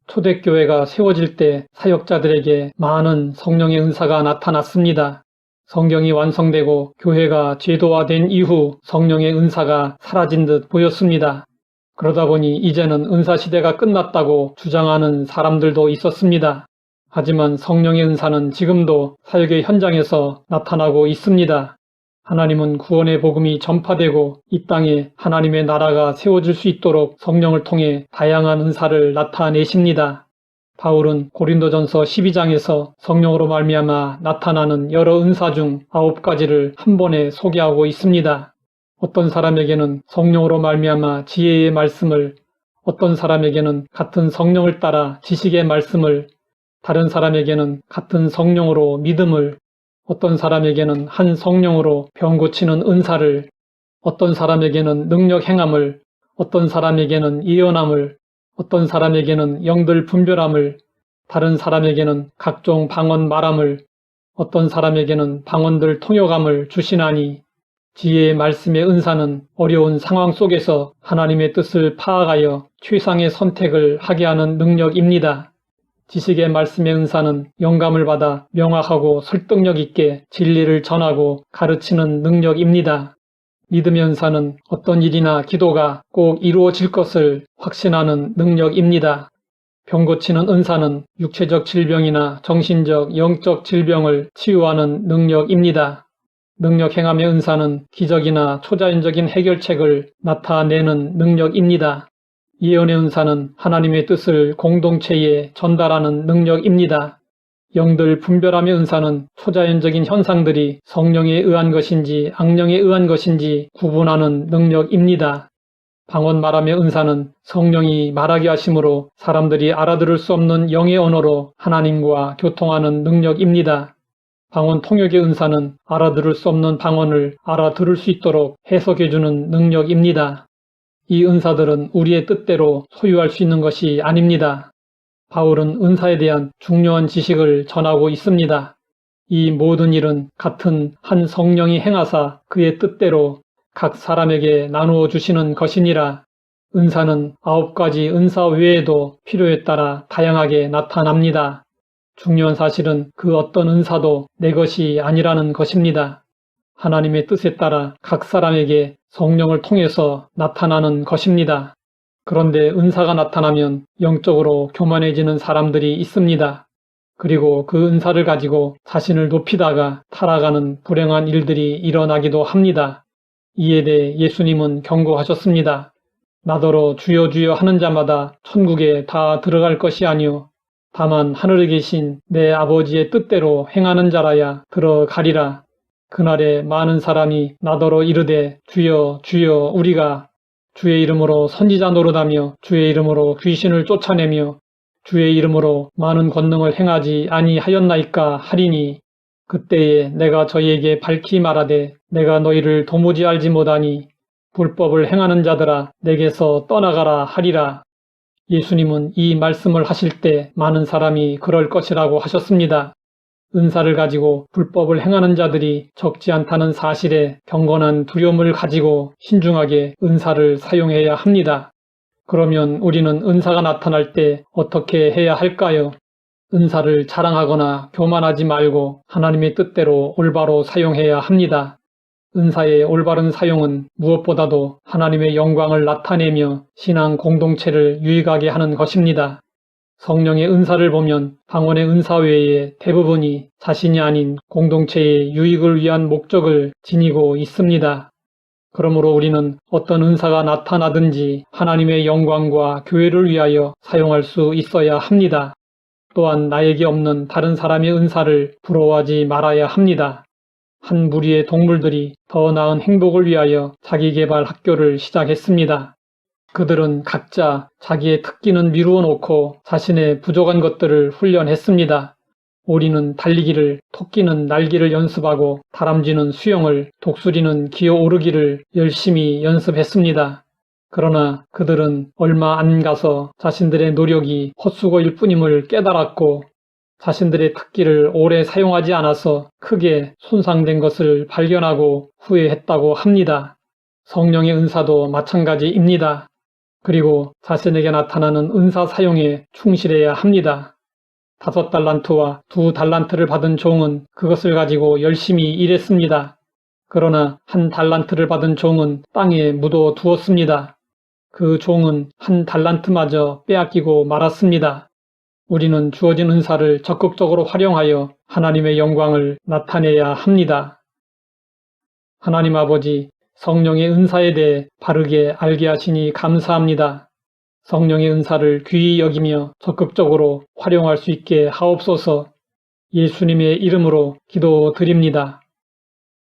초대교회가 세워질 때 사역자들에게 많은 성령의 은사가 나타났습니다. 성경이 완성되고 교회가 제도화된 이후 성령의 은사가 사라진 듯 보였습니다. 그러다 보니 이제는 은사시대가 끝났다고 주장하는 사람들도 있었습니다. 하지만 성령의 은사는 지금도 사역의 현장에서 나타나고 있습니다. 하나님은 구원의 복음이 전파되고 이 땅에 하나님의 나라가 세워질 수 있도록 성령을 통해 다양한 은사를 나타내십니다. 바울은 고린도전서 12장에서 성령으로 말미암아 나타나는 여러 은사 중 9가지를 한 번에 소개하고 있습니다. 어떤 사람에게는 성령으로 말미암아 지혜의 말씀을, 어떤 사람에게는 같은 성령을 따라 지식의 말씀을, 다른 사람에게는 같은 성령으로 믿음을, 어떤 사람에게는 한 성령으로 병 고치는 은사를, 어떤 사람에게는 능력 행함을, 어떤 사람에게는 예언함을, 어떤 사람에게는 영들 분별함을, 다른 사람에게는 각종 방언 말함을, 어떤 사람에게는 방언들 통역함을 주시나니, 지혜의 말씀의 은사는 어려운 상황 속에서 하나님의 뜻을 파악하여 최상의 선택을 하게 하는 능력입니다. 지식의 말씀의 은사는 영감을 받아 명확하고 설득력 있게 진리를 전하고 가르치는 능력입니다. 믿음의 은사는 어떤 일이나 기도가 꼭 이루어질 것을 확신하는 능력입니다. 병 고치는 은사는 육체적 질병이나 정신적, 영적 질병을 치유하는 능력입니다. 능력 행함의 은사는 기적이나 초자연적인 해결책을 나타내는 능력입니다. 예언의 은사는 하나님의 뜻을 공동체에 전달하는 능력입니다. 영들 분별함의 은사는 초자연적인 현상들이 성령에 의한 것인지 악령에 의한 것인지 구분하는 능력입니다. 방언 말함의 은사는 성령이 말하게 하심으로 사람들이 알아들을 수 없는 영의 언어로 하나님과 교통하는 능력입니다. 방언 통역의 은사는 알아들을 수 없는 방언을 알아들을 수 있도록 해석해주는 능력입니다. 이 은사들은 우리의 뜻대로 소유할 수 있는 것이 아닙니다. 바울은 은사에 대한 중요한 지식을 전하고 있습니다. 이 모든 일은 같은 한 성령이 행하사 그의 뜻대로 각 사람에게 나누어 주시는 것이니라. 은사는 9가지 은사 외에도 필요에 따라 다양하게 나타납니다. 중요한 사실은 그 어떤 은사도 내 것이 아니라는 것입니다. 하나님의 뜻에 따라 각 사람에게 성령을 통해서 나타나는 것입니다. 그런데 은사가 나타나면 영적으로 교만해지는 사람들이 있습니다. 그리고 그 은사를 가지고 자신을 높이다가 타락하는 불행한 일들이 일어나기도 합니다. 이에 대해 예수님은 경고하셨습니다. 나더러 주여 주여 하는 자마다 천국에 다 들어갈 것이 아니요 다만 하늘에 계신 내 아버지의 뜻대로 행하는 자라야 들어가리라. 그날에 많은 사람이 나더러 이르되 주여 주여 우리가 주의 이름으로 선지자 노릇하며 주의 이름으로 귀신을 쫓아내며 주의 이름으로 많은 권능을 행하지 아니하였나이까 하리니 그때에 내가 저희에게 밝히 말하되 내가 너희를 도무지 알지 못하니 불법을 행하는 자들아 내게서 떠나가라 하리라. 예수님은 이 말씀을 하실 때 많은 사람이 그럴 것이라고 하셨습니다. 은사를 가지고 불법을 행하는 자들이 적지 않다는 사실에 경건한 두려움을 가지고 신중하게 은사를 사용해야 합니다. 그러면 우리는 은사가 나타날 때 어떻게 해야 할까요? 은사를 자랑하거나 교만하지 말고 하나님의 뜻대로 올바로 사용해야 합니다. 은사의 올바른 사용은 무엇보다도 하나님의 영광을 나타내며 신앙 공동체를 유익하게 하는 것입니다. 성령의 은사를 보면 방언의 은사 외에 대부분이 자신이 아닌 공동체의 유익을 위한 목적을 지니고 있습니다. 그러므로 우리는 어떤 은사가 나타나든지 하나님의 영광과 교회를 위하여 사용할 수 있어야 합니다. 또한 나에게 없는 다른 사람의 은사를 부러워하지 말아야 합니다. 한 무리의 동물들이 더 나은 행복을 위하여 자기개발 학교를 시작했습니다. 그들은 각자 자기의 특기는 미루어 놓고 자신의 부족한 것들을 훈련했습니다. 오리는 달리기를, 토끼는 날기를 연습하고 다람쥐는 수영을, 독수리는 기어오르기를 열심히 연습했습니다. 그러나 그들은 얼마 안 가서 자신들의 노력이 헛수고일 뿐임을 깨달았고 자신들의 특기를 오래 사용하지 않아서 크게 손상된 것을 발견하고 후회했다고 합니다. 성령의 은사도 마찬가지입니다. 그리고 자신에게 나타나는 은사 사용에 충실해야 합니다. 5달란트와 2달란트를 받은 종은 그것을 가지고 열심히 일했습니다. 그러나 1달란트를 받은 종은 땅에 묻어 두었습니다. 그 종은 1달란트마저 빼앗기고 말았습니다. 우리는 주어진 은사를 적극적으로 활용하여 하나님의 영광을 나타내야 합니다. 하나님 아버지, 성령의 은사에 대해 바르게 알게 하시니 감사합니다. 성령의 은사를 귀히 여기며 적극적으로 활용할 수 있게 하옵소서. 예수님의 이름으로 기도드립니다.